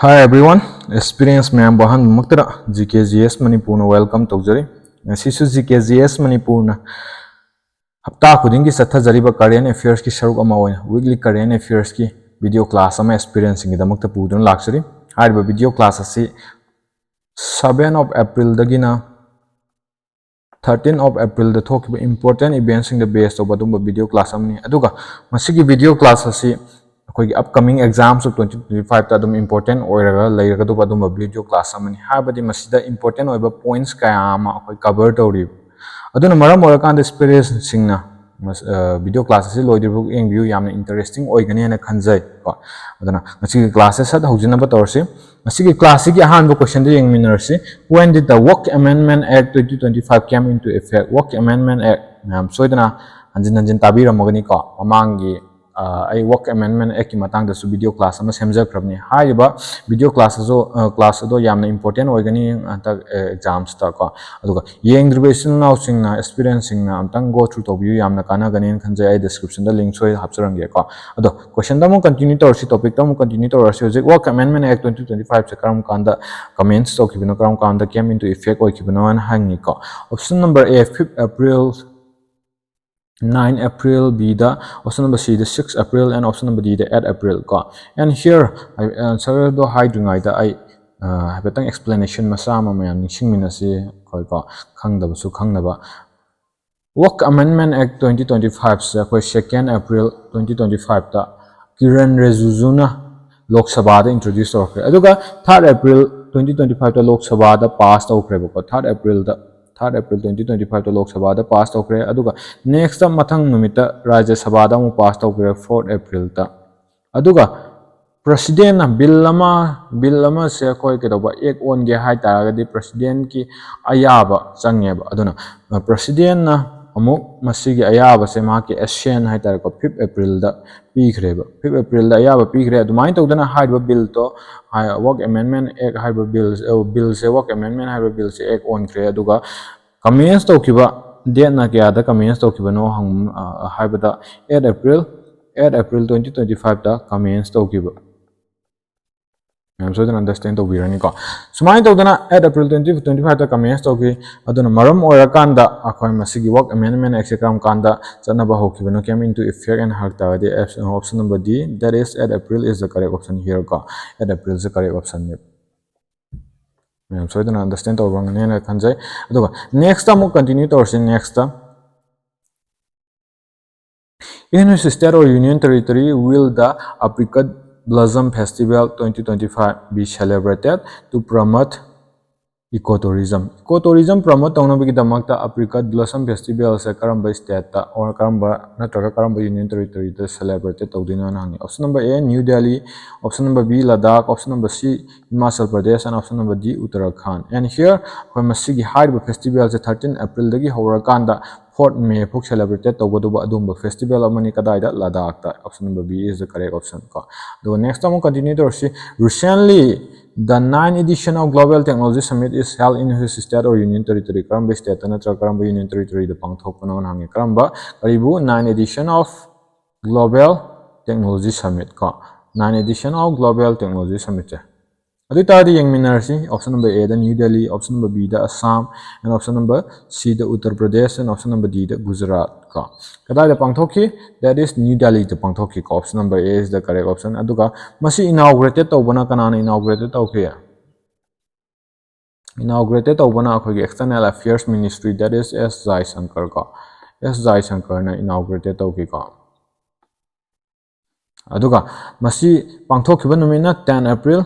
Hi everyone, experience ma'am bahan maktara GKGS Manipur na welcome tawjari. Sisu GKGS Manipur na hafta khuding ki satha jariba current affairs ki saruk ama hoina weekly current affairs ki video class ama experience ngi damakta pudun laksari. Hariba video class asi 7 of April dagina 13 of April da thokiba important events in the base of adumba video class amni. Aduga masigi video class asi upcoming exams of 2025 ta adum important oiraga leiraga du adum video class amani habadi masida important oiba points kaya ama akoi cover tawri aduna maram orakanda experience singna video classes loidibu eng view yamna interesting oigani hena khanjai ko aduna ngasi classes sad hojina ba torsi ngasi class ki ahan bo question de eng minersi when did the Waqf Amendment Act 2025 came into effect Waqf Amendment Act nam soidana hanjin hanjin tabira mogani ko amangi I Waqf Amendment Act ki matang da su video class ama semja krabni haiba video classes do yamna important oigani anta exams ta ko aduga yeng duration now singna experiencing na amtang go through to view yamna kana ganin khanje I description da link soi hapcharang ge ko ado question da mo continue to si topic da mo continue to si Waqf Amendment Act 2025 se karam kanda comments to kibino karam kanda came into effect oi kibino an hangi ko option number A 5th April 9 April B the option number C the 6 April and option number D the 8 April ko and here I answer do high dungai da I have a explanation masama mayam nixing minasi koi ko khangdaba su khangnaba Waqf Amendment Act 2025 se koi 2nd April 2025 ta Kiran Rijijuna Lok Sabha da introduce tawkre aduga 3rd April 2025 ta Lok Sabha da pass tawkre ko 3rd April 2025 to Lok Sabha da pass tawkre aduga next ta mathang numita Rajya Sabha da mu pass tawkre 4th April ta aduga president na bill lama se koi ke doba ek on ge hai taragadi president ki ayaba changeba aduna president na amuk masigi ayaba se ma ki asian hai tar ko 5th April da pigreba 5th April da ayaba pigre adumai tawdana haiba bill to Waqf Amendment Act haiba bill se Waqf Amendment haiba bill se ek on kre aduga commence to kiba date na kya da commence to kiba no hang haiba da 8 April 2025 da commence to kiba so then understand to birani ko sumai to dana 8 April 2025 ta commence to ki aduna maram orakanda akhoi masigi Waqf Amendment Act ekam kanda chanaba hokibano came into effect and hakta the option number D that is 8 April is the correct option here ko 8 April is the correct option so then understand to wrong nena khanjai aduga next time continue to next in which state or union territory will the apricot Blossom Festival 2025 be celebrated to promote ecotourism. Ecotourism promote tawna bigi damakta Apricot Blossom Festival se karamba state ta or karamba natraga karamba union territory ta celebrated tawdina nani. Option number A New Delhi, option number B Ladakh, option number C Himachal Pradesh and option number D Uttarakhand. And here we masigi haiba festival se 13 April dagi horakanda 4th May puk celebrated tawbaduba adumba festival amani kadaida Ladakh ta. Option number B is the correct option ko. The next time we continue to see recently the 9th edition of Global Technology Summit is held in which state or union territory. Karamba state natra karamba union territory the pangthokpana hangi karamba karibu 9th edition of Global Technology Summit ko 9th edition of Global Technology Summit adu tadi yang minarsi option number A the New Delhi, option number B the Assam and option number C the Uttar Pradesh and option number D the Gujarat ka kadai the pangthokhi that is New Delhi the pangthokhi ko option number A is the correct option aduga masi inaugurated tawbana kanana inaugurated tawkhe inaugurated tawbana akhoi external affairs ministry that is S Jai Shankar ka S Jai Shankar na inaugurated tawki ka aduga masi pangthokhiba numina 10 April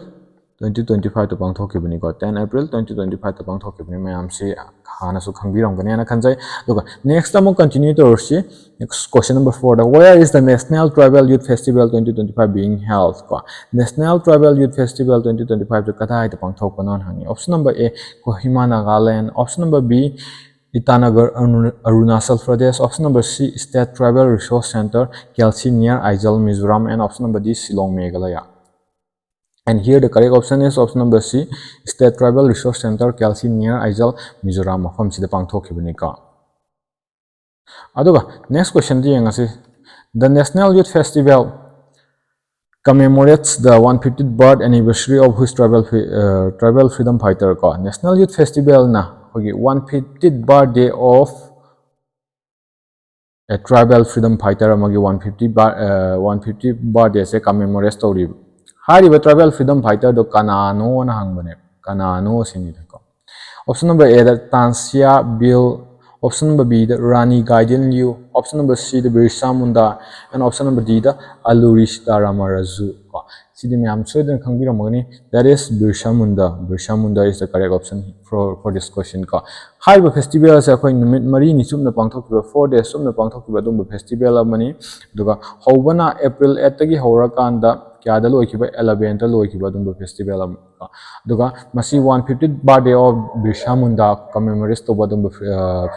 2025 to pangthokibani ko 10 April 2025 to pangthokibani mayam si hana su khangbiram gani ana khanjai look next time continue to see next question number 4 the where is the National Tribal Youth Festival 2025 being held ko National Tribal Youth Festival 2025 to kadai to pangthokpanon hangi option number A Kohima Nagaland option number B Itanagar Arunachal Pradesh option number C State Tribal Resource Center Kelsi near Aizawl Mizoram and option number D Shillong Meghalaya. And here the correct option is option number C, State Tribal Resource Center, Kelsi near Aizawl, Mizoram. Mafam sida pangthokibani ka. Aduga next question di yang asi the National Youth Festival commemorates the 150th birth anniversary of whose tribal freedom fighter ko National Youth Festival na hogi 150th birthday of a tribal freedom fighter amagi 150 birthday se commemorates tori hari ba tribal freedom fighter do kanano na hangbane kanano sini ko option number A that Tansia Bill, option number B the Rani Gaiden Liu, option number C the Birsa Munda, and option number D the Alurish Daramarazu. See the ma'am so then that is Birsa Munda. Birsa Munda is the correct option for this question. High festival sa koi numit mari ni sum na pangthok 4 days sum na pangthok dum festival amani duga hobana April 8 tagi hora kanda kya da loi kiba 11 ta loi kiba dum festival am duga masi 150th birthday of Birsa Munda commemorates to badum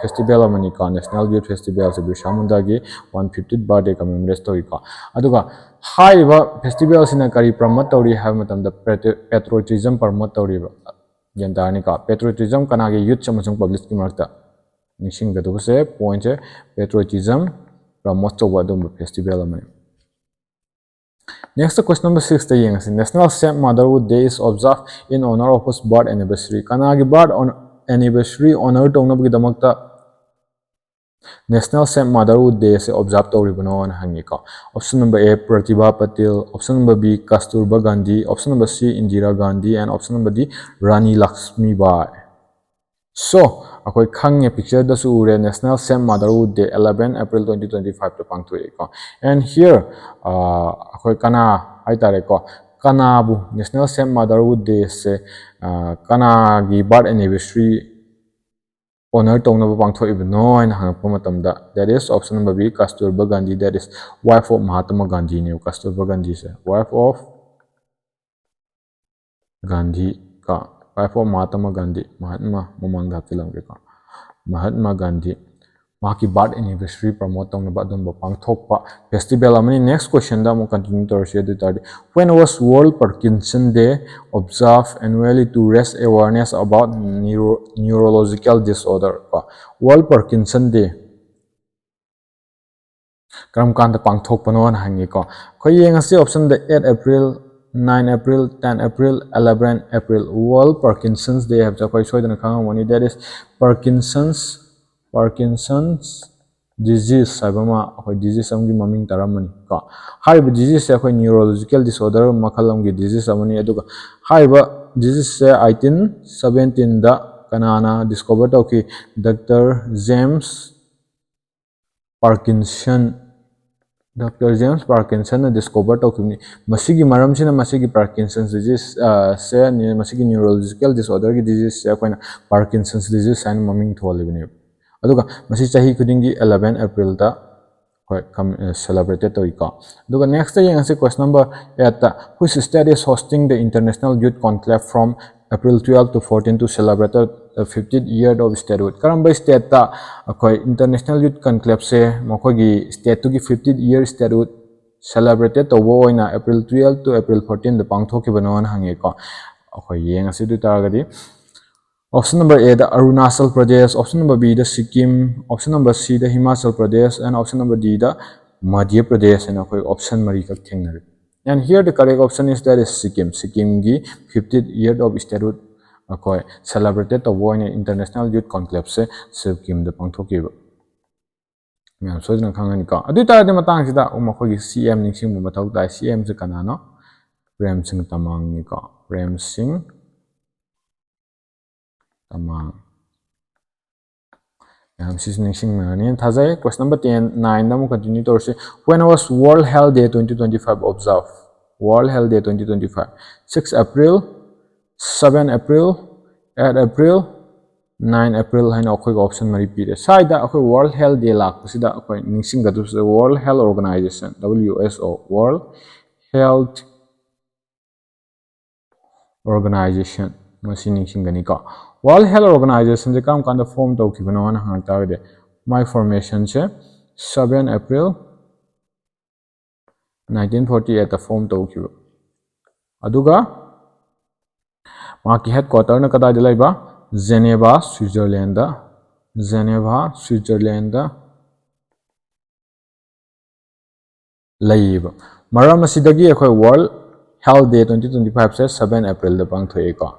festival amani ka National Youth Festival se Birsa Munda gi 150th birthday commemorates to ka aduga high festival sina kari promote tori have matam da patriotism promote tori Yantani ka patriotism kanagi youth samasung public ki marta nishing gadu se point patriotism promote to wadum festival amani. Next question number 6 the yang National Saint Motherhood Day is observed in honor of whose birth anniversary kanagi birth on anniversary honor tongna gi damakta National Saint Motherhood Day se observe to ribano an hangi ka option number A Pratibha Patil, option number B Kasturba Gandhi, option number C Indira Gandhi, and option number D Rani Lakshmi Bai. So akoi khang picture da su ure National Saint Motherhood Day 11 April 2025 to pangthu ko and here akoi kana ai tare ko kana bu National Saint Motherhood Day se kana gi birth anniversary honor tongna ba pangtho ibno and hangpa matamda that is option number B Kasturba Gandhi, that is wife of Mahatma Gandhi ne Kasturba Gandhi se wife of Gandhi ka wife of Mahatma Gandhi Mahatma mamang dapilam ka Mahatma Gandhi maki birth anniversary promote tongna ba dum ba pangthokpa festival amani. Next question da mo continue to share the third when was World Parkinson Day observed annually to raise awareness about neurological disorder World Parkinson Day karam kanda pangthok panon hangi ko khoyeng ase option the 8 April 9 April 10 April 11 April World Parkinson's Day have khoi soidana khangmoni that is Parkinson's disease sabama khoi disease amgi maming taramani ka haiba disease se khoi neurological disorder makhalam gi disease amani aduga haiba disease se 1817 da kanana discover tawki Dr. James Parkinson na discover tawkini masigi maram sina masigi Parkinson's disease se masigi neurological disorder gi disease se koina Parkinson's disease and maming tholibini aduga masi chahi kudingi 11 April ta celebrated to ika aduga next day ang question number 8 which state is hosting the International Youth Conclave from April 12 to 14 to celebrate the 50th year of statehood karamba state ta akoi International Youth Conclave se mokogi state to gi 50th year statehood celebrated to woina April 12 to April 14 the pangthoki banon hange ko akoi yeng ase du targadi option number A the Arunachal Pradesh, option number B the Sikkim, option number C the Himachal Pradesh, and option number D the Madhya Pradesh and option mari ka thengnari. And here the correct option is that is Sikkim. Sikkim gi 50th year of statehood celebrated to wo in International Youth Conclave se Sikkim the pangthoki ba. Myam sojna khangani ka. Adu ta de matang sida umako gi CM ningsing mu mathau dai CM se kanano Prem Singh Tamang ni ka. Prem Singh Question number 9 now continue to say when was World Health Day 2025 observed? World Health Day 2025 6 April 7 April 8 April 9 April haina akhoi option mari pire side da akhoi World Health Day lak sida akhoi ningsing gadu World Health Organization WHO World Health Organization masi ningsing gani ka World Health Organization je kam kanda form to kibano na hang tawde my formation che 7 April 1948 ta form to kibo aduga ma ki headquarter na kada dilai ba Geneva Switzerland laiba maram asidagi akhoi World Health Day 2025 se 7 April da pangthoi ko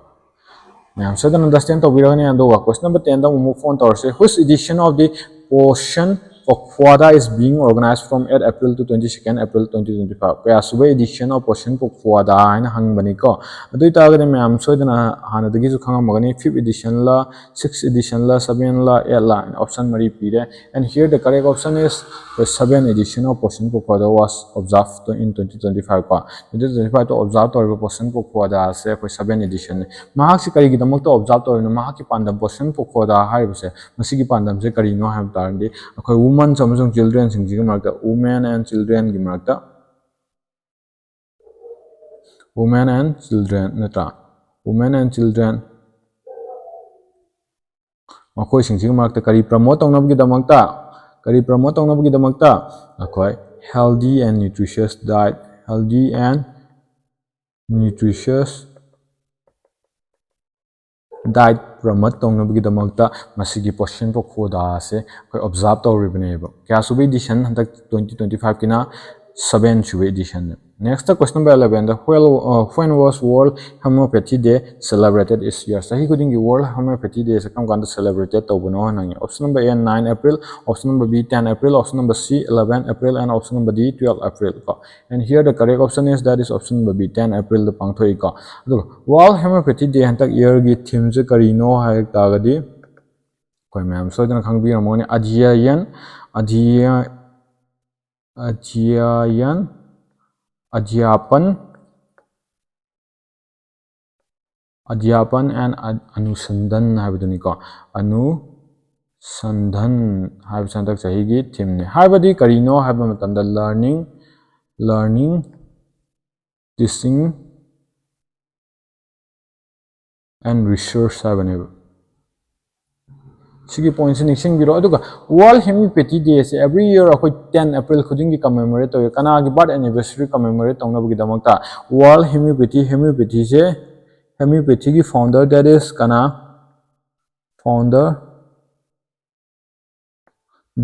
ma'am so then understand to birani and question number 10 da move on to say whose edition of the portion of Fuada is being organized from 8 April to 22nd April 2025 kaya suba edition of portion of Fuada haina hangbani ko adui tagani ma'am so then hana dagi ju khanga magani 5th edition la 6th edition la 7 la 8 la option mari pire and here the correct option is the 7th edition of portion of Fuada was observed in 2025 ko 2025 to observe to portion of Fuada se 7th edition mahak si kari gidamok to observe to na mahak ki pandam portion of Fuada hai bse masi ki pandam se kari no have tarandi akhoi women samsung children sing ji markta women and children gi markta women and children natra women and children akhoi sing ji markta kari promote tongna gi damakta kari promote tongna gi damakta akhoi healthy and nutritious diet healthy and nutritious diet promote tongna gi damakta masigi portion po khoda se akhoi observe to ribne ba kya subi edition handak 2025 kina 7 subi edition next question number 11 the when was World Homeopathy Day celebrated this year sahi kuding gi World Homeopathy Day se kam kan celebrated to bono nangi option number A 9 April option number B 10 April option number C 11 April and option number D 12 April ko and here the correct option is that is option number B 10 April the pangthoi ko World Homeopathy Day hantak year gi theme je karino hai tagadi koi ma'am so dana khangbi ramone adhyapan and anusandhan haibaduni ko anusandhan haib santak sahi gi theme ne haibadi karino haiba matamda learning teaching and research haibane sigi points nixing biro aduga World Homeopathy Day se every year akoi 10 April khuding gi commemorate to kana gi birth anniversary commemorate tongna gi damakta World Homeopathy se homeopathy ki founder that is kana founder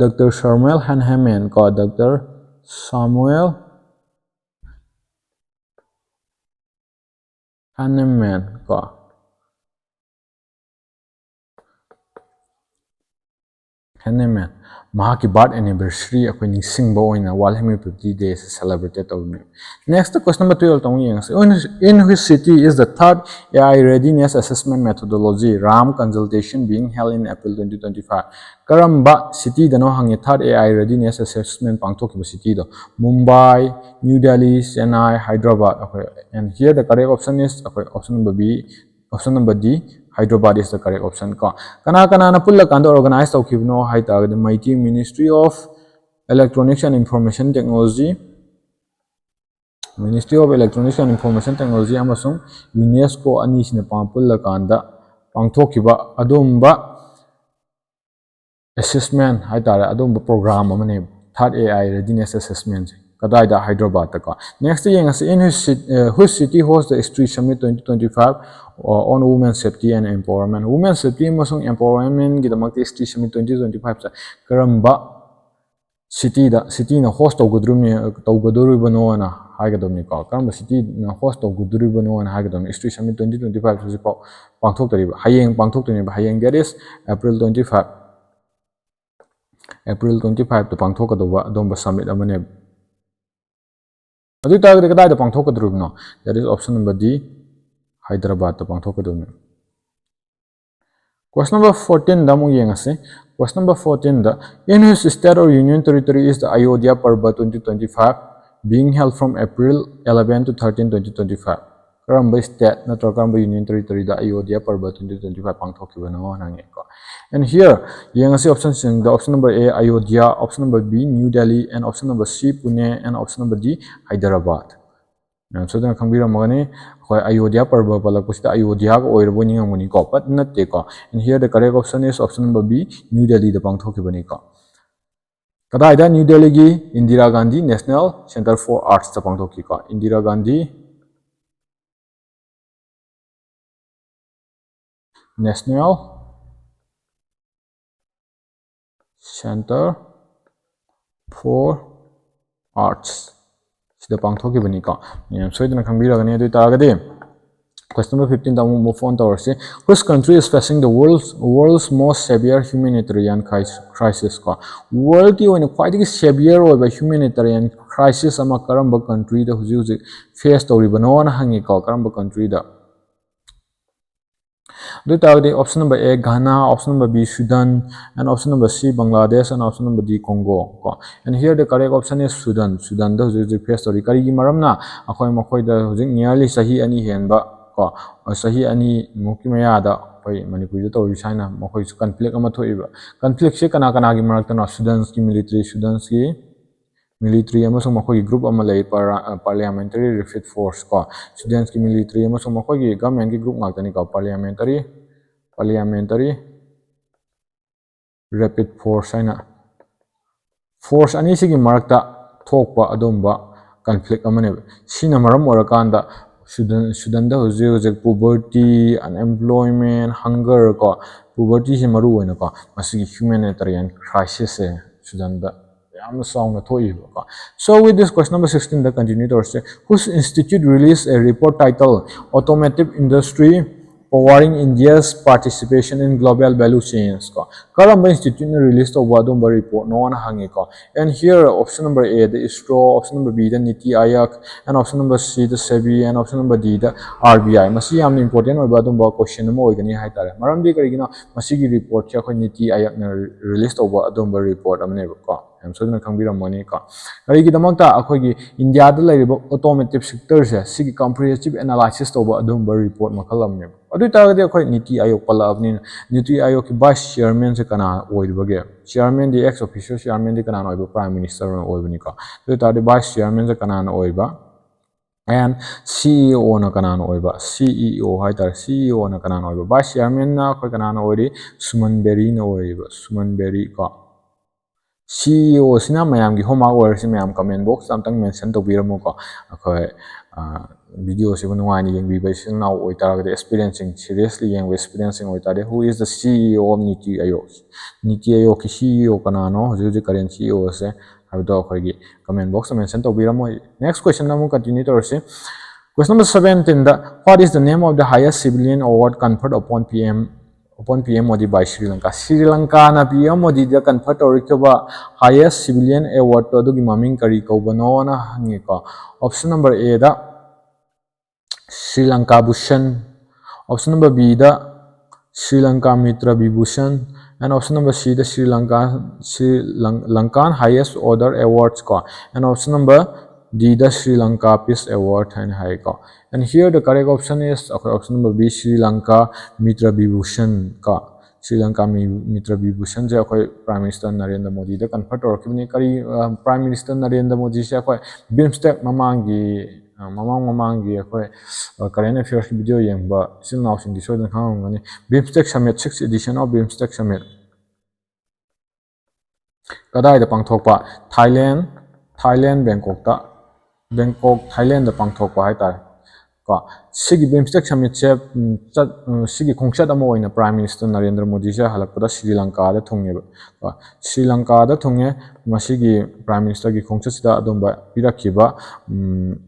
Dr. Samuel Hahnemann ko Dr. Samuel Hahnemann ko Hahnemann mahaki birth anniversary akoi ningsingba oina World Homeopathy Day celebrated tawni next question number 12 tong yang in which city is the third AI readiness assessment methodology RAM consultation being held in April 2025 karamba city dano hangi third AI readiness assessment pangthok ki city do Mumbai New Delhi Chennai Hyderabad okay and here the correct option is okay option number B option number D Hyderabad is the correct option ko kana na pulla kanda organize to kibno hai ta the mighty Ministry of Electronics and Information Technology amasung UNESCO ani sine pulla kanda pangthokiba adumba assessment hai ta adumba program amane third AI readiness assessment kadaida Hyderabad ta ko next yang in whose city hosts the Street Summit 2025 on women safety and empowerment women safety amasung empowerment gidamakti Street Summit 2025 karamba city na host tawgaduribano na haigadamni ko karamba city na host tawgaduribano na haigadamni Street Summit 2025 se ko pangthok tariba hayeng pangthok tani ba hayeng that is April 25 to pangthok kadoba domba summit amane adu ta kada da pangthok kadrubno that is option number D Hyderabad to pangthok kadubno question number 14 da mu yengase question number 14 da in which state or union territory is the Ayodhya Parva 2025 being held from April 11 to 13 2025 karamba state natra karamba union territory da Ayodhya Parva 2025 pangthokibano nange ko and here yengase option sing the option number A Ayodhya option number B New Delhi and option number C Pune and option number D Hyderabad so then khangbira magani khoi Ayodhya Parva palakpusita Ayodhya ko oirbo ningamuni ko but natte ko and here the correct option is option number B New Delhi da pangthokibani ko kadaida New Delhi gi Indira Gandhi National Center for Arts ta pangthoki ko Indira Gandhi National Center for Arts sida pangthokibani ko soidana khangbiragani adu taragadi question number 15 ta move on towards which country is facing the world's most severe humanitarian crisis ko world ki oina khwaidagi severe oiba humanitarian crisis ama karamba country da huji face toribano na hangi ko karamba country da do targadi option number A Ghana, option number B Sudan, and option number C Bangladesh, and option number D Congo ko and here the correct option is Sudan da huji face tori kari gi maramna akhoi makhoi da huji nearly sahi ani henba ko sahi ani mukimaya da pai Manipuri da tori China makhoi su conflict ama thoiba conflict se kana gi marakta na Sudan's ki military amasung makhoi group ama lei parliamentary refit force ko Sudan's ki military amasung makhoi government ki group ngakani ko parliamentary rapid force aina force ani sigi marakta thokpa adomba conflict amane sina maram orakanda Sudan da hojek poverty, unemployment, hunger ko poverty se maru oina ko masigi humanitarian crisis se Sudan da yam song na thoi ko so with this question number 16 the continue to say whose institute released a report titled automotive industry powering India's participation in global value chains ko karamba institute na release to wadum report no na hangi ko and here option number A the ISRO, option number B the Niti Aayog, and option number C the SEBI, and option number D the RBI masi yam important oi badum ba question mo ogani hai tare maram di karigina masi gi report cha khoi Niti Aayog na release to wadum report amne ko am so na khangbiram mani ka karigi damakta akhoi gi India da lai automotive sector se sigi comprehensive analysis to wadum report makal amne adu taragadi akhoi Niti Aayog pala apni Niti Aayog ki vice chairman se kana oidbage chairman di ex officio chairman di kana oiba prime minister oibani ka adu taragadi vice chairman se kana oiba and CEO na kana oiba CEO haitar CEO na kana oiba vice chairman na akhoi kana oiri Suman Berry na oiba Suman Berry ka CEO sina mayam gi homa or si mayam comment box samtang mention to biramu ko akhoi video se nuwani yang bi basil now oi taragadi experiencing seriously yang experiencing oi tare who is the CEO of Niti Aayog ki CEO kana no hoji current CEO se habdo akhoi gi comment box mention to biramu next question namu continue to say question number 17 what is the name of the highest civilian award conferred upon PM Modi by Sri Lanka. Sri Lanka na PM Modi da conferred orikaba highest civilian award to adugi maming kari kaubano na hangi ko. Option number A da Sri Lanka Bhushan. Option number B da Sri Lanka Mitra Vibhushan. And option number C the Sri Lankan highest order awards ko. And option number D the Sri Lanka Peace Award and high ko. And here the correct option is option number B Sri Lanka Mitra Vibhushan ka. Sri Lanka Mitra Vibhushan je akhoi Prime Minister Narendra Modi da conferred orkibni kari Prime Minister Narendra Modi se akhoi BIMSTEC mamangi akhoi current affairs video yengba sil now sing diso dan khangani BIMSTEC Summit 6th edition of BIMSTEC Summit kadai da pangthokpa Thailand Thailand da pangthokpa hai tar ko sigi BIMSTEC Summit se sigi khongchat amo oina Prime Minister Narendra Modi se halakpada Sri Lanka da thungne ba Sri Lanka da thungne masigi Prime Minister gi khongchat sida adomba pirakhiba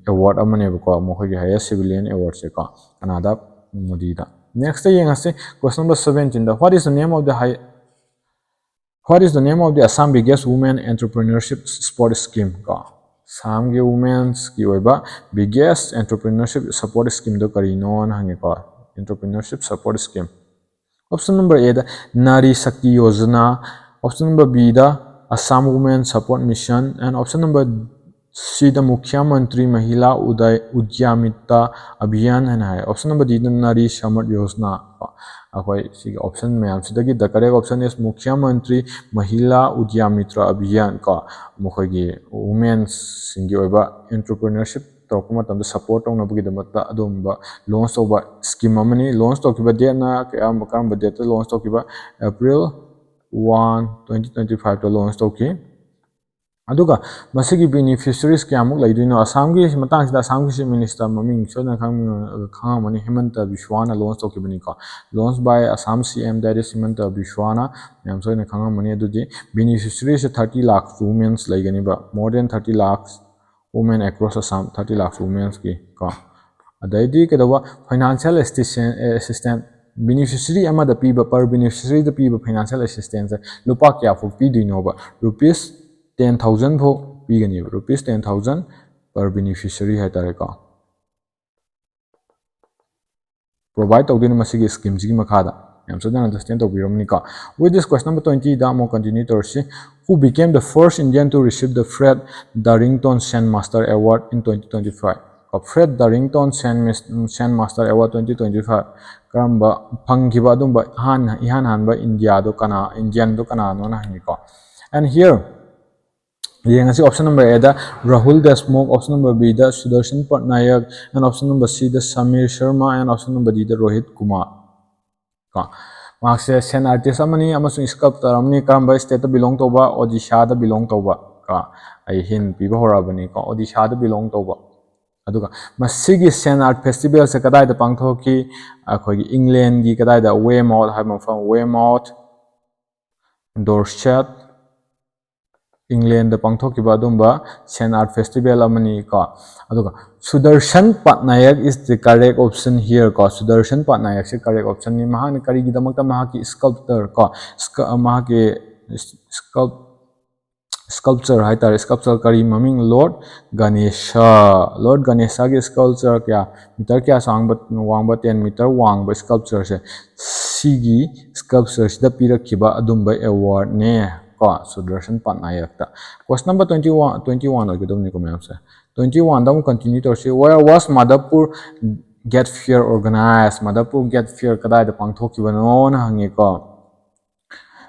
award amane ba ko mo gi highest civilian award se ka Canada Modi da next thing ase question number 17 what is the name of the Assam biggest women entrepreneurship support scheme ka Samge women's ki oiba biggest entrepreneurship support scheme do karino na hangi ko entrepreneurship support scheme option number A the Nari Shakti Yojana option number B the Assam Women Support Mission and option number C the Mukhya Mantri Mahila Udyamita Abhiyan and option number D the Nari Samrat Yojana akhoi sig option mayam sidagi the correct option is Mukhya Mantri Mahila Udyamitra Abhiyan ka mokhoi gi women singi oiba entrepreneurship tokuma tam support ong nabugi damata adomba launch over scheme amani launch tokiba date na kam date launch tokiba April 1 2025 to launch toki aduga masigi beneficiaries kyamuk laiduino Assam gi matang sida Assam gi minister maming chona mani Himanta Bishwana launch tokibani ka launched by Assam CM that is Himanta Bishwana yam so na mani adudi beneficiaries 30 lakhs women laigani ba more than 30 lakhs women across Assam 30 lakh women ki ka adaidi kedawa financial assistance beneficiary amada piba per beneficiary the piba financial assistance lupa kya fu pi dinoba rupees 10,000 pho pigani rupees 10,000 per beneficiary hai tare ka provide tawdin masigi scheme ji makhada yam so dan understand to biramni ka with this question number 20 da mo continue to see who became the first Indian to receive the Fred Darrington Sandmaster Award in 2025 Fred Darrington Sandmaster Award 2025 karamba phangkiba adumba ihan hanba India do kana Indian do kana no na ni ko and here option number A the Rahul Deshmukh, option number B the Sudarshan Patnaik, and option number C the Samir Sharma, and option number D the Rohit Kumar. Marks sen artist amani amasung sculptor amani karamba state belong to ba Odisha da belong to ba ka ai hin piba horabani ka Odisha da belong to ba aduga masigi sen art festival se kadai da pangthoki akhoi England gi kadai da Weymouth ha mafam Weymouth Dorset England the pangthokiba adumba Sen Art Festival amani ka aduga Sudarshan Patnaik is the correct option here ka Sudarshan Patnaik se correct option ni mahani kari gidamakta mahaki sculptor ka mahaki sculpture hai tar sculpture kari maming Lord Ganesha ki sculpture kya meter kya wangba 10 meter wangba sculpture se sigi sculpture sida pirakhiba adumba award ne Sudarshan Patnaik ta. Question number 21 21 da continue to see where was Madhapur Get Fair organized Madhapur Get Fair kadai da pangthokiba no na hangi ko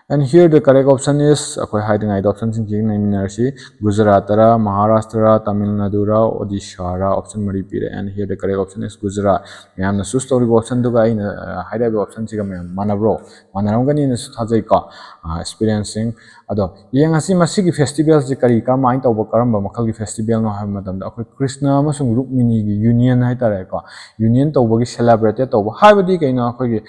and here the correct option is akhoi hiding id option sing jing naiminarsi Gujarat ra Maharashtra Tamil Nadu ra Odisha ra option mari pire and here the correct option is Gujarat myam na su story option du ga ina hide option siga myam manabro manaram gani na thajai ka experiencing ado yang asi masigi festivals ji kari ka main tawba karamba makal gi festival no ha madam da akhoi Krishna amasung Rukmini gi union hai tare ka union tawba gi celebrated tawba habadi kaina akhoi gi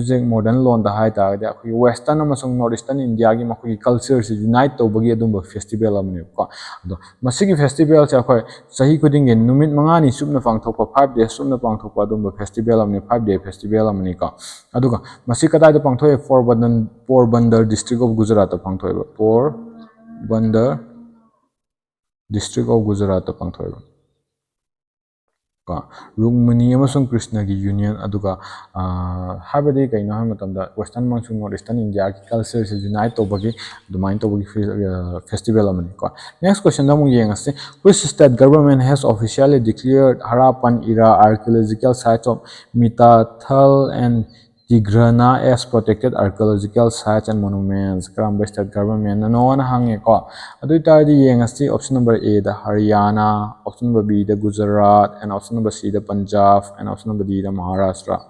jek modern lon da hai ta da akhoi western amasung northeastern India gi makoi culture se unite tawba gi adumba festival amne ko ado masigi festival se akhoi sahi khuding ge numit mangani supna pangthokpa 5 days supna pangthokpa adumba festival amne 5 day festival amne ka aduga masi kadai da pangthoe Porbandar district of Gujarat pangthoe Porbandar district of Gujarat pangthoe Rukmini amasung Krishna gi union aduga habadi kaina ha matamda western mangsung northeastern India ki culture se unite tobagi dumain tobagi festival amani ko next question da mung yengase which state government has officially declared Harappan era archaeological sites of Mitathal and Tigrana as protected archaeological sites and monuments karamba state government no na hange ko adu tardi yengasi option number A the Haryana option number B the Gujarat and option number C the Punjab and option number D the Maharashtra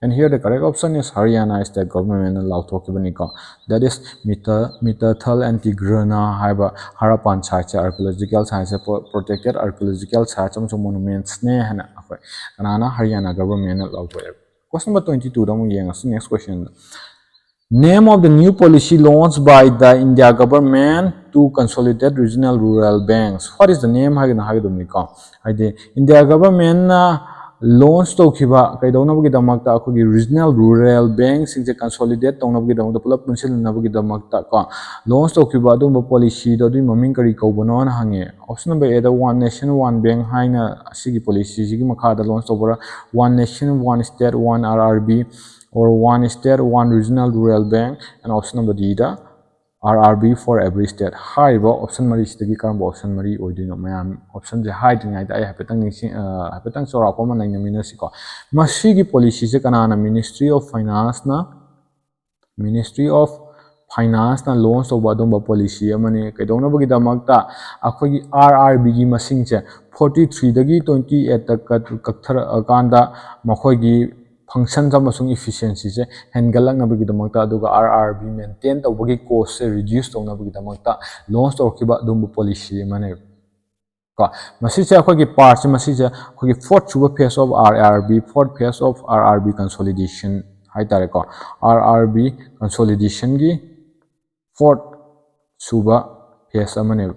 and here the correct option is Haryana state government allow talkibani ko that is Mitathal and Tigrana haiba Harappan sites archaeological sites protected archaeological sites and monuments ne hana akhoi kanana Haryana government allow to question number 22 next question name of the new policy launched by the India government to consolidate regional rural banks what is the name India government launch to khiba kaidona bagi damakta akhogi regional rural banks sing consolidate tongna bagi damakta pulap punsil na bagi damakta ka launch to khiba do policy do maming kari kaubono na hange option number A the one nation one bank haina asigi policy sigi makha da launch to bora one nation one state one RRB or one state one regional rural bank and option number D the RRB for every state haiba option mari stagi karamba option mari oidino mayam option je hiding ai da hapetang sora ko man na minasi ko masigi policy se kanana Ministry of Finance na launch of adumba policy amani kaidona bagi damakta akhogi RRB gi masing che 43 dagi 28 tak kakthar kanda makhogi function amasung efficiency se hengalak na bagi damakta aduga RRB maintain tawbagi cost se reduce tawna bagi damakta launch tawkiba dumbu policy mane ka masi che akhoi gi part se masi che akhoi gi fourth suba phase of fourth phase of RRB consolidation hai tare ko RRB consolidation gi fourth suba phase amane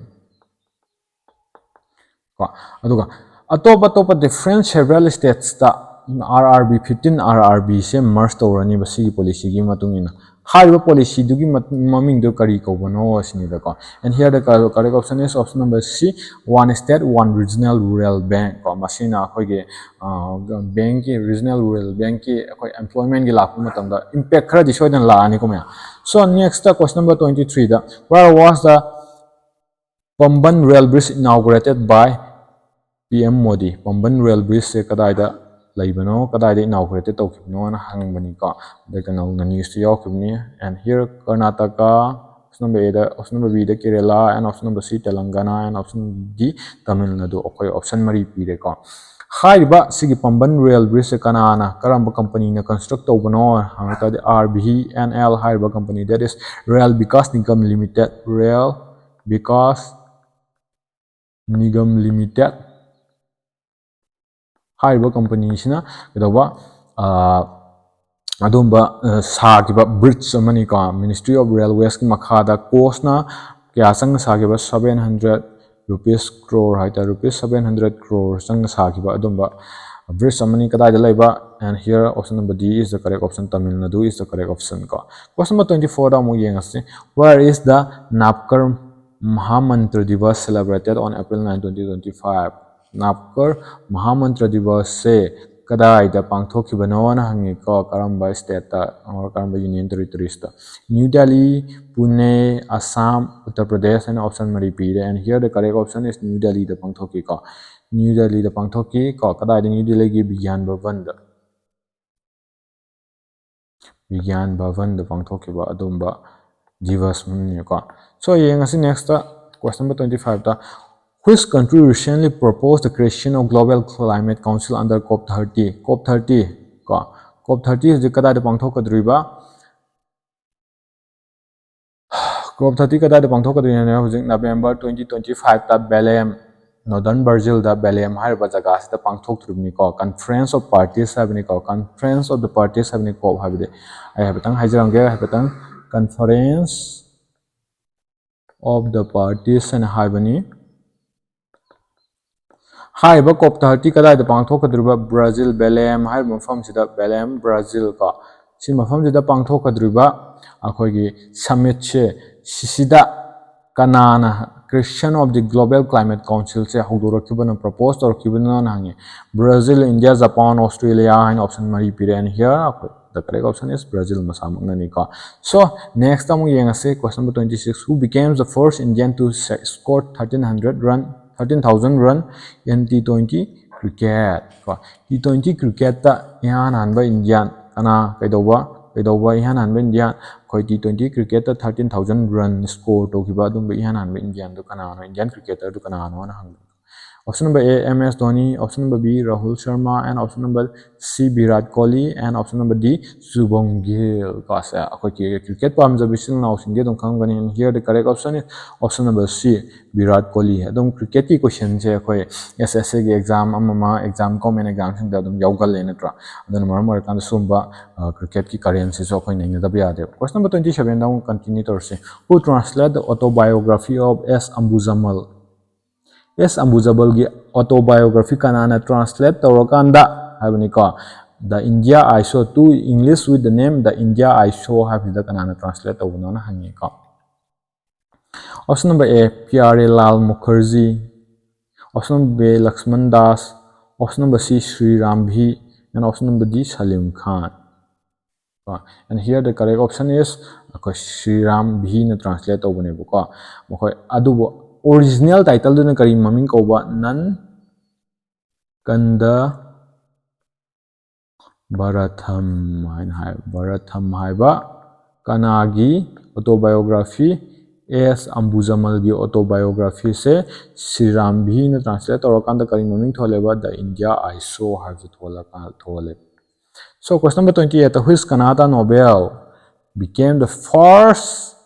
ko aduga atop different several states ta RRB 15 RRB se merge tawrani basi policy gi matungina hariba policy dugi maming do kari ko bono asini da ko and here the correct option is option number C, one state one regional rural bank ko masina khoi ge bank ki regional rural bank ki khoi employment gi lapu matam da impact khara di soidan la ani ko me so next question number 23 da where was the Pamban rail bridge inaugurated by PM Modi Pamban rail bridge se kadai da laibano kadai da inaugurated tawkibno na hangbani ka de kana news to yakibni and here Karnataka option number A da option number B da Kerala and option number C Telangana and option D Tamil Nadu okay option mari pire ka haiba sigi Pamban rail bridge se kana na karamba company na construct tawbano hangta de RBNL haiba company that is Rail Vikas Nigam Limited Rail Vikas Nigam Limited haiba company sina kedawa adumba sagiba bridge amani ka Ministry of Railways ki makhada cost na kya sang sagiba 700 rupees crore haita rupees 700 crore sang sagiba adumba bridge amani kadai da laiba and here option number D is the correct option Tamil Nadu is the correct option ka question number 24 da mu yengase where is the Napkar Mahamantra Divas celebrated on April 9, 2025. Napkar Mahamantra Divas se kadai da pangthokibano na hangi ko karamba state ta or karamba union territories ta New Delhi, Pune, Assam, Uttar Pradesh and option mari pire and here the correct option is New Delhi da pangthoki ko New Delhi da pangthoki ko kadai da New Delhi gi Vigyan Bhavan da pangthokiba adumba Divas mani ko so yengasi next question number 25 ta which country recently proposed the creation of Global Climate Council under COP30 COP30 ko COP30 is the kada de pangthokadriba COP30 kada de pangthokadrina ne hojik November 2025 ta Belém Northern Brazil da Belém haiba jaga sida pangthoktribni ko Conference of Parties habni ko Conference of the Parties habni ko habide ai habitang haijarange habitang Conference of the Parties and Haibani Haiba COP30 kadai da pangthokadriba Brazil Belém haiba mafam sida Belém Brazil ka si mafam sida pangthokadriba akhoigi summit che sisida kanana creation of the Global Climate Council se haudorakibana proposed or kibana nangi Brazil India Japan Australia and option mari pire and here the correct option is Brazil masamagna ka so next amu yengase question number 26 who became the first Indian to score 13,000 run in T20 cricket T20 cricket ta ihan hanba Indian kana kaidoba ihan hanba Indian koi T20 cricket ta 13,000 run score to kiba dum ihan hanba Indian to kana Indian cricketer to kana no na hang option number A MS Dhoni option number B Rahul Sharma and option number C Virat Kohli and option number D Shubham Gill ka sa akoi cricket pam jabisil na option ge dum khang gani and here the correct option is option number C Virat Kohli adum cricket ki question je akoi SSC ge exam amama exam common exam sing da dum yaugal le natra adun mar kan sumba cricket ki currency so akoi nei da bya de question number 27 down continue torse who translate the autobiography of S Ambujamal S Ambujamal gi autobiography kanana translate tawrakanda habani ko the India I Saw to English with the name the India I Saw habida kanana translate tawna na hangi ko option number A Pyare Lal Mukherjee option number B Lakshman Das option number C Sri Rambhi and option number D Salim Khan and here the correct option is Sri Rambhi na translate tawbane ko mokoi adubo original title dun kari maming ko ba nan kanda Bharatham haiba kanagi autobiography S Ambujamal gi autobiography se Sri Rambhi na translate tawrakanda kari maming tholeba the India I Saw have thole so question number 28 which Kannada novel became the first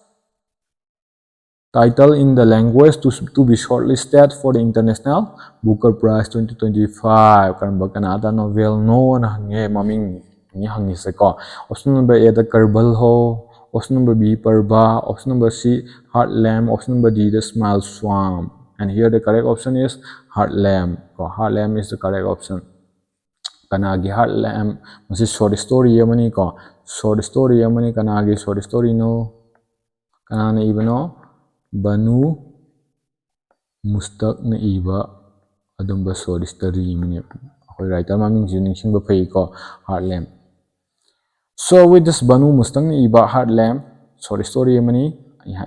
title in the language to be shortlisted for the International Booker Prize 2025 karamba Kannada novel no na hange maming ni hangi se ko option number A the Karbal ho option number B Parba option number C Heartland option number D the Smile Swamp And here the correct option is heartland ko. Heartland is the correct option. Kanagi heartland masi short story amani ko. Short story amani kanagi short story no. Kanana ibano Banu Mustaq na iba adumba short story mani. Ako writer maming juning ba pay ko heartland. So with this Banu Mustaq na iba heartland short story amani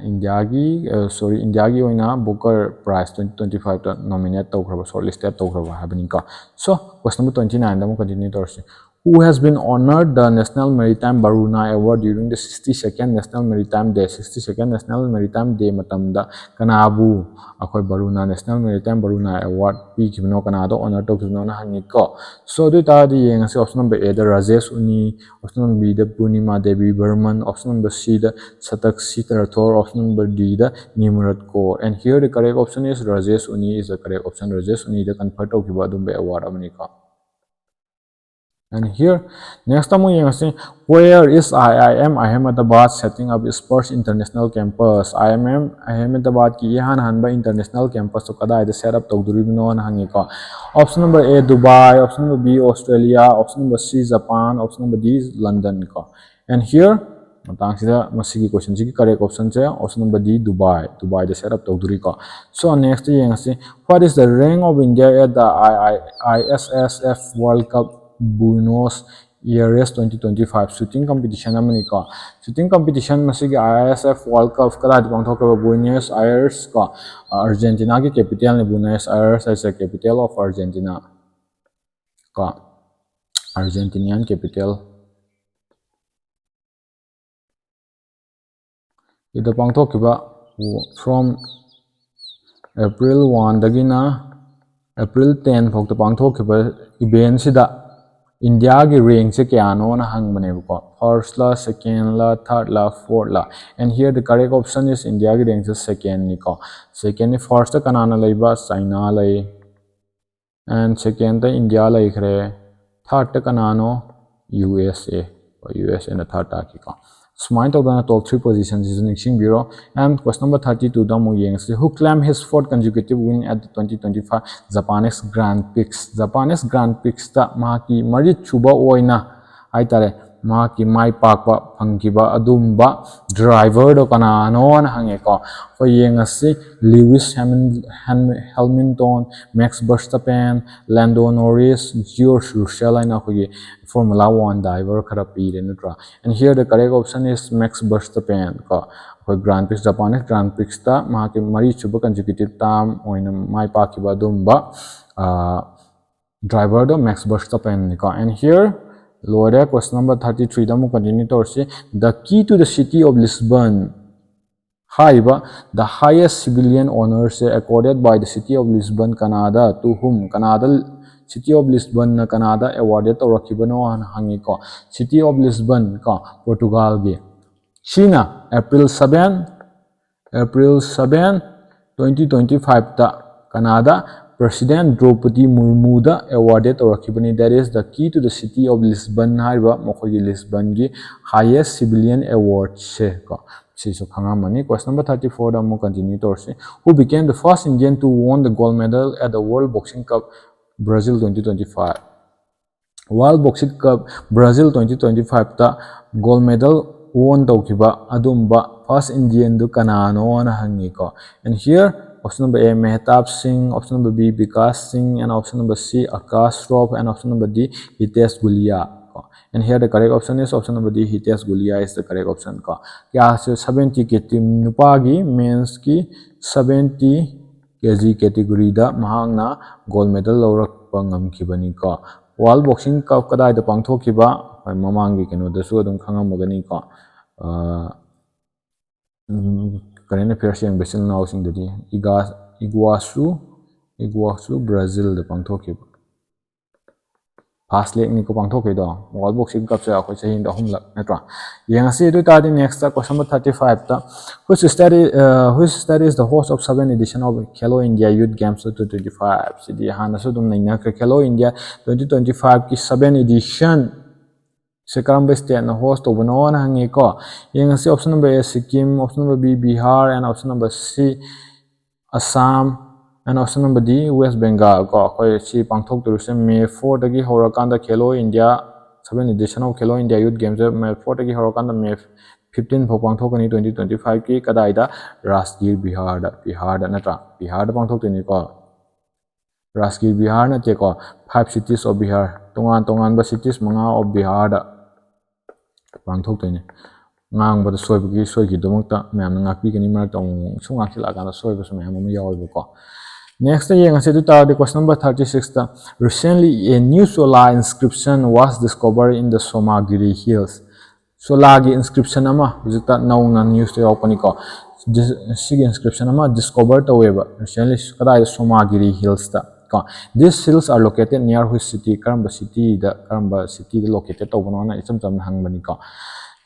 India gi oina Booker Prize 2025 ta nominate tawkraba shortlisted tawkraba habani ka. So question number 29 da mo continue torsi. Who has been honored the National Maritime Baruna Award during the 62nd National Maritime Day? 62nd National Maritime Day matamda kanabu akhoi Baruna National Maritime Baruna Award pi kibno kanado honor tawkibno na hangi ko. So do ta di yeng se option number A the Rajesh Uni, option number B the Purnima Devi Burman, option number C the Satak Sitarathor, option number D the Nimrat Kaur. And here the correct option is Rajesh Uni is the correct option. Rajesh Uni the conferred tawkiba dumbe award amani ka. And here, next time we see where is IIM Ahmedabad setting up its first international campus. IIM Ahmedabad ki yahan hanba international campus to kada set up tawduribno na hangi ko. Option number A Dubai, option number B Australia, option number C Japan, option number D London ko. And here, matang sida masigi question sigi correct option che option number D Dubai. Dubai the set up tawduri ko. So next yang see what is the rank of India at the ISSF World Cup Buenos Aires 2025 shooting competition amani ka. Shooting competition masigi ISF World Cup kala di pangthok ka Buenos Aires ka. Argentina ki capital ni Buenos Aires is the capital of Argentina ka. Argentinian capital. Ito pangthok kiba from April 1 dagina April 10 phok to pangthok kiba event sida India ki rank se kya no na hang bane ko. First la, second la, third la, fourth la. And here the correct option is India ki rank se second ni ko. Second ni first ta kanana laiba China lai. And second ta India lai khre. Third ta kanano USA. USA na third ta ki ko. Smile to the top 3 positions is Nixing Bureau. And question number 32 Damu Yang who claimed his fourth consecutive win at the 2025 Japanese Grand Prix. Japanese Grand Prix ta maki Marit Chuba Oina Aitare maki Mai Pakpa Pankiba Adumba driver do kanano na hange ko. For Yang Lewis Hamilton, Max Verstappen, Lando Norris, George Russell and Formula 1 driver karapi nutra. And here the correct option is Max Verstappen ka. For Grand Prix Japanese Grand Prix ta maki mari chuba consecutive tam oina mai pakiba dumba driver do Max Verstappen ka. And here lower question number 33 da mo continue to see the key to the city of Lisbon. The highest civilian honors accorded by the city of Lisbon, Canada, to whom Canada City of Lisbon na Canada awarded to rakibano hangi ko. City of Lisbon ka Portugal gi. China April 7 2025 ta Canada President Draupadi Murmu da awarded to rakibani. That is the key to the city of Lisbon haiba mokogi Lisbon gi highest civilian award se ko. Question number 34 da mo continue to see who became the first Indian to win the gold medal at the World Boxing Cup Brazil 2025. World Boxing Cup Brazil 2025 ta gold medal won tawkiba adumba first Indian du kanano na hangi ko. And here option number A Mehtab Singh, option number B Vikas Singh, and option number C Akash Shroff, and option number D Hitesh Gulia. And here the correct option is option number D Hitesh Gulia is the correct option ka. Kya 70 ke team nupagi men's ki 70 kg category da mahangna gold medal lawrak pangam kibani ka. World Boxing Cup kadai da pangthok kiba mamangi keno da su adum khangam magani ka. Current affairs yang besil now sing dadi Iguaçu Brazil da pangthok kiba. Past leg ni ko pangthok do World Boxing Cup sa ko chahin da humlak natra yang ase do ta next question number 35 ta which study is the host of 7th edition of Khelo India Youth Games 2025 sidi hana so dum naina Khelo India 2025 ki 7th edition se karam state na host to bono na hangi ko yang ase option number A Sikkim, option number B Bihar, and option number C Assam, and option number D West Bengal ko khoi si pangthok turise May 4 dagi horakanda Khelo India 7th edition of Khelo India Youth Games May 4 dagi horakanda May 15 phok pangthokani 2025 ki kadaida Rajgir Bihar da natra Bihar da pangthokini ko Rajgir Bihar na te ko 5 cities of Bihar tongan ba cities manga of Bihar da pangthokini ngang ba soigi domakta myam ngakpi kani marak tong sunga khila kana soiba su myam ma yawi ko. Next yang ase the question number 36 ta recently a new solar inscription was discovered in the Somagiri Hills. Solagi inscription ama jita nauna news to opani ko sig inscription ama discovered aweba recently kada Somagiri Hills ta ko these hills are located near which city karamba city located to banana icham cham hangbani ko.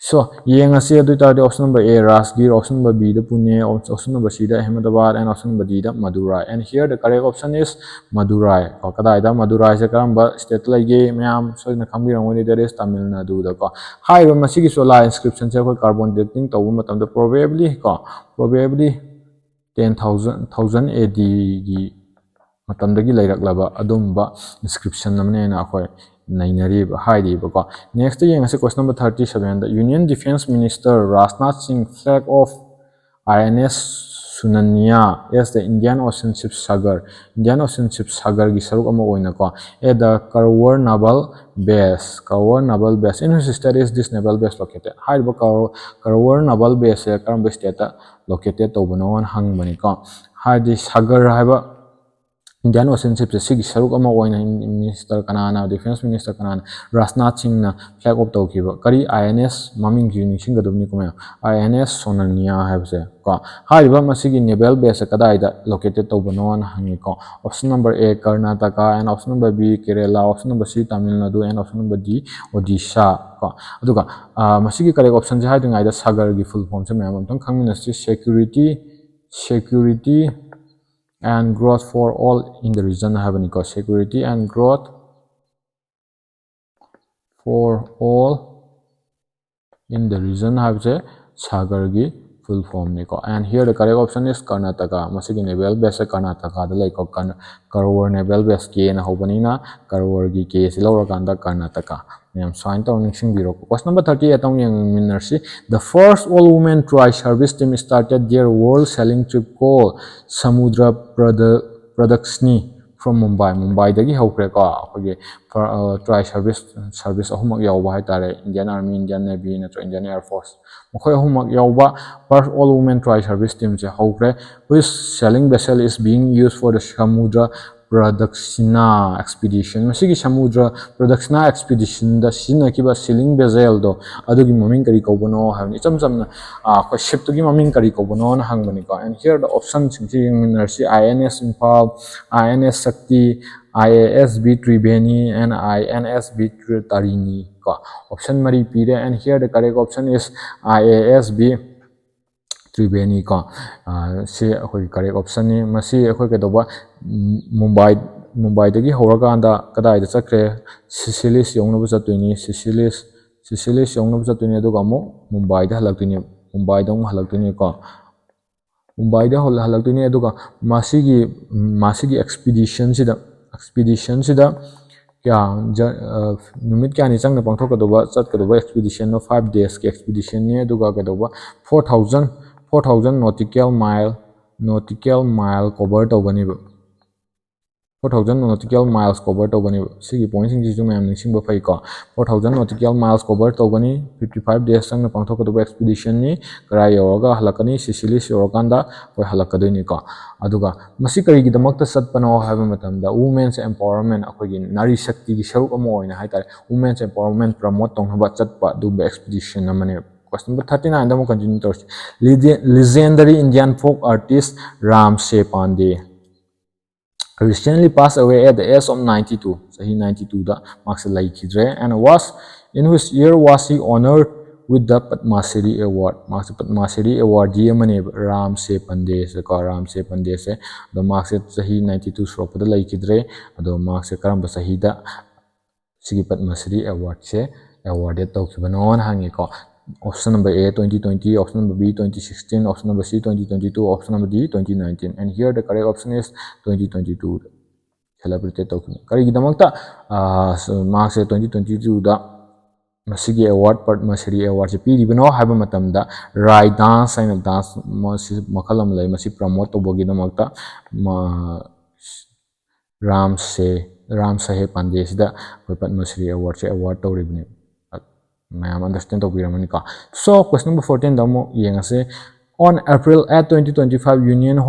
So, yang ase the option number A Rajgir, option number B the Pune, option number C the Ahmedabad, and option number D the Madurai. And here the correct option is Madurai. Kada ida Madurai se karamba state lagi mayam so na kami rangwani there is Tamil Nadu da ko. Hai ro masigi solar inscription se ko carbon dating tawu matam da probably 10,000 AD gi matam dagi lairak adumba inscription namne na ko nainari haidi bako. Next yang ase question number 37 the Union Defense Minister Rajnath Singh flag off INS Sunanya as the Indian Ocean Ship Sagar gi saruk ama oina ko at the Karwar Naval Base in which state is this naval base located haid ba Karwar Naval Base e karamba state located to bonon hang bani ko haidi Sagar haiba Indian Ocean Ship se sigi saruk ama oina minister kanana defense minister kanana Rajnath Singh na flag off tawkiba kari INS maming gi nising gadumni kuma INS Sonania habse ko haiba masigi naval base kadaida located to bonon hangi ko option number A Karnataka and option number B Kerala option number C Tamil Nadu and option number D Odisha ko aduga masigi correct option je haidinga ida Sagar gi full form se mayam tong khangminasi security and growth for all in the region have an eco security and growth for all in the region have the Sagar gi full form niko and here the correct option is Karnataka masigi naval base Karnataka the like Karwar naval base ke na hobanina Karwar gi ke silawra kanda Karnataka yam sign to ningsing biro question number 38 tong yang minersi the first all women tri service team started their world sailing trip called Samudra Pradaksini from Mumbai dagi hokre ko akogi tri service ahumak yawba hai tare Indian Army Indian Navy natro Indian Air Force mokhoi ahumak yawba first all women tri service team je hokre which sailing vessel is being used for the Samudra Pradakshina expedition masigi Samudra Pradakshina expedition da sina kiba sailing vessel do adugi maming kari ko bono havni chamna ko ship to gi maming kari ko bono na hangbani ko and here the options sing minersi INS Imphal INS Sakti IASB Tribeni and INSB Tarini ko option mari pire and here the correct option is IASB Tribeni ko se akoi correct option ni masi akoi ke doba Mumbai dagi horakanda kadai da chakre Sicilis yongna bu chatuni Sicilis yongna bu chatuni aduga mo Mumbai da halaktuni Mumbai da halaktuni ko Mumbai da halaktuni aduga masigi expedition sida kya numit kya ni changna pangthok kadoba chat kadoba expedition no 5 days ke expedition ni aduga kadoba 4000 nautical mile cover tawbani 4000 nautical miles cover tawbani sigi point sing ji mayam ningsing ba fai ko 4000 nautical miles cover tawbani 55 days changna pangthok kadoba expedition ni kara yoga halakani Sicilis yorokanda koi halakadoni ko aduga masi kari gi damakta satpano haba matamda women's empowerment akogi nari shakti gi saruk amo oina haitare women's empowerment promote tonghaba chatpa duba expedition amane question number 39 damo continue to legendary Indian folk artist Ram Se Pandey recently passed away at the age of 92 sahi 92 da marks laikidre and in which year was he honored with the Padma Shri award marks Padma Shri award mane Ram Se Pandey se ko Ram Se Pandey se the marks sahi 92 sropada laikidre ado marks karamba sahi da sigi Padma Shri award se awarded to kibanon hangi ko Option number A 2020, option number B 2016, option number C 2022, option number D 2019. And here the correct option is 2022. Celebrated token. Karigidamakta marks 2022 da masigi award part masiri award se piri bino haba matamda rai dance and dance masi makalam lay masi promote to bogi damakta ram sahe pande sida pat masiri award se award to ribni mayam understand to biramani ka. So question number 14 damo yengase. On April 8, 2025, Union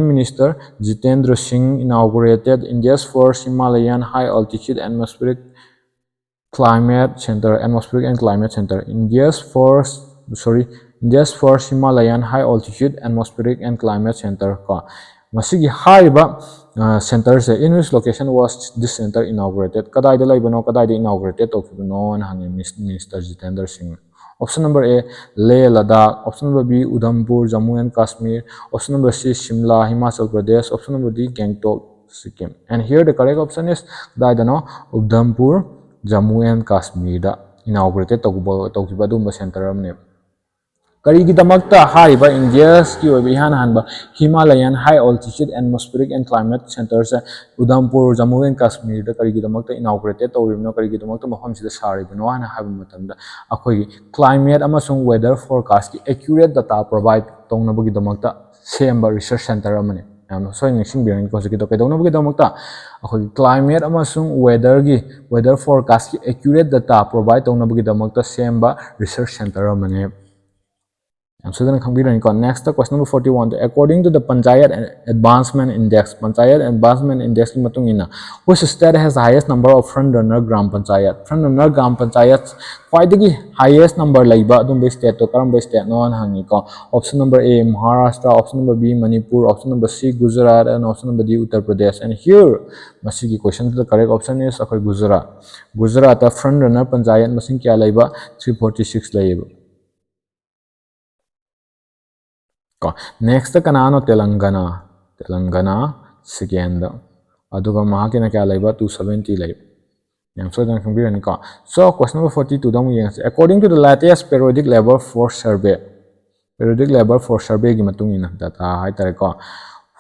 Minister Jitendra Singh inaugurated India's first Himalayan high-altitude atmospheric and climate center. India's first Himalayan high-altitude atmospheric and climate center. Masigi hariba center se in which location was this center inaugurated? Kadai dalai bano kadai inaugurated okibano and hangi Minister Jitendra Singh. Option number A, Leh Ladakh. Option number B, Udhampur, Jammu and Kashmir. Option number C, Shimla, Himachal Pradesh. Option number D, Gangtok, Sikkim. And here the correct option is Udhampur, Jammu and Kashmir da inaugurated Tokiba Dumba Center amne. Karigidamakta hariba India's ki oiba ihan hanba Himalayan high altitude atmospheric and climate centers Udhampur, Jammu and Kashmir da karigidamakta inaugurated tawribno karigidamakta mafam sida saribno hana haba matamda akhoi climate amasung weather forecast ki accurate data provide tongnabagidamakta semba research center amane so nixing biran ko sikito kaidongnabagidamakta akhoi climate amasung weather forecast ki accurate data provide tongnabagidamakta semba research center amane. So then next question number 41. According to the Panchayat Advancement Index ki matungina, which state has the highest number of front runner gram panchayat? Front runner gram panchayat quite highest number laiba adum state to karam state no hangi ko. Option number A Maharashtra, option number B Manipur, option number C Gujarat, and option number D Uttar Pradesh. And here masigi question the correct option is Gujarat. Gujarat the front runner panchayat masing kya laiba 346 laiba. Next kanano Telangana second aduga mahakina kya laiba 270 laiba. So question number 42 according to the latest periodic labor force survey gi matungina data haitare ko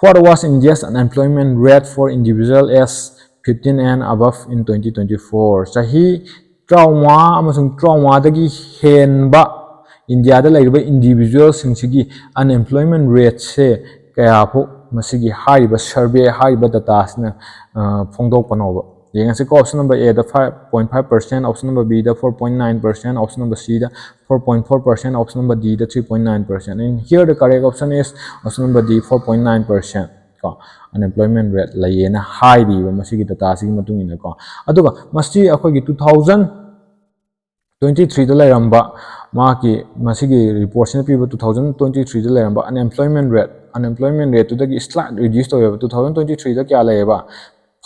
what was India's unemployment rate for individual as 15 and above in 2024 sahi trauma amasung trauma dagi henba India da laiba individual singsigi unemployment rate se kaya po masigi hariba survey hariba data sna phongdok panoba yengase ko option number A the 5.5%, option number B the 4.9%, option number C the 4.4%, option number D the 3.9%. And here the correct option is option number D 4.9%. Unemployment rate layena high di masigi data sigi matungina ko aduga masti akogi 2023 da lairamba maki masigi report sina piba 2023 da lairamba unemployment rate to the slight reduced to 2023 da kya laiba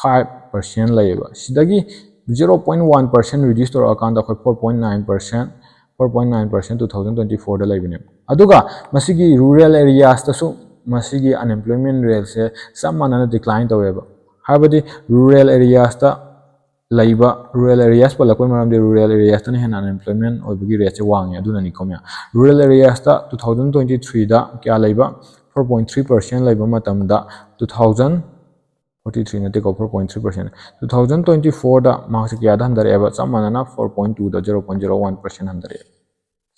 5% laiba sidagi 0.1% reduced to account of 4.9% 2024 da laibine aduga masigi rural areas ta su masigi unemployment rate se samana decline taweba habadi rural areas ta rural areas pala koi maram de rural areas ta hen unemployment oibagi rate se wangi aduna ni komya rural areas ta 2023 da kya laiba 4.3% laiba matam da 2043 nate ko 4.3% 2024 da marks kya da handare aba samana 4.2 da 0.01% handare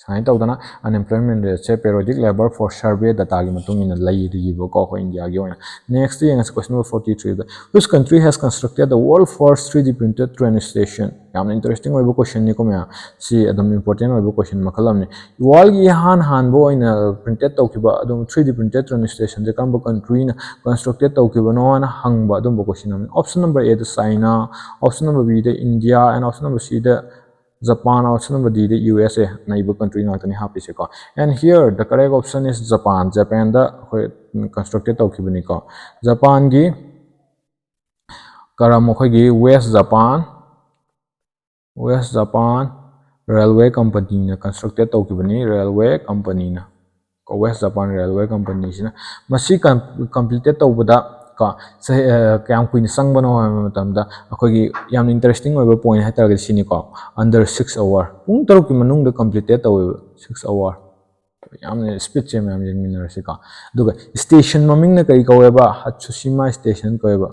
Sain tawdana unemployment rate se periodic labor force survey data gi matung in lai ribo ko India gi oina. Next is question number 43. Which country has constructed the world first 3D printed train station? Yamna interesting oibo question ni ko mya si adam important oibo question makalam ni. World gi han bo oina printed tawkiba adum 3D printed train station je kamba country na constructed tawkiba no na hangba adum bo question. Option number A the China, option number B the India, and option number C the Japan, option number D the USA neighbor country ngakani hapise ko. And here the correct option is Japan. Japan da constructed tawkibani ko. Japan gi karam gi West Japan railway company na constructed tawkibani railway company na ko West Japan railway company sina masi completed tawbada ka kayam kuina sangbano ha matamda akhoi yam interesting oiba point ha target sini ko under 6 hour pung taruk ki manung da completed tawe 6 hour yam speed che yam jengminar se ka duga station maming na kai ko ba Hatsushima station ko ba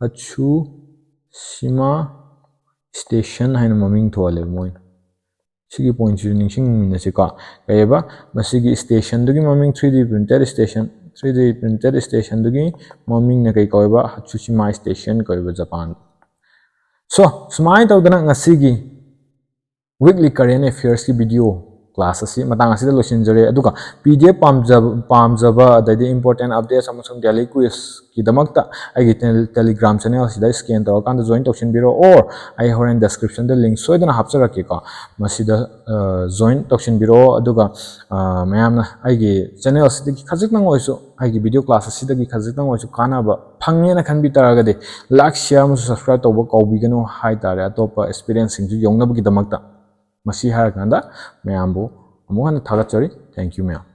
Hatsushima station haina maming thole moi sigi point ju ningsing mina se ka kaiba masigi station dugi maming 3D printed station 3D printed station dugi maming na kai koiba Hatsushima station koiba Japan so sumai tawdana ngasigi weekly current affairs ki video class asi matang asida losinjare aduka pdf pamjaba adadi important updates amasung daily quiz ki damakta ai telegram channel sida scan taw kan join tawsin biro or ai horen description the link soidana hapchara ki ka masida join tawsin biro aduga mayamna ai gi channel sida ki khajik nang oisu ai gi video class asida ki khajik nang oisu kana ba phangye na khan bi taragade like share mu subscribe tawba kawbi gano hai tare atopa experience sing ju yongna gi damakta masi har kanda mayambu amuhan thagat chori thank you ma'am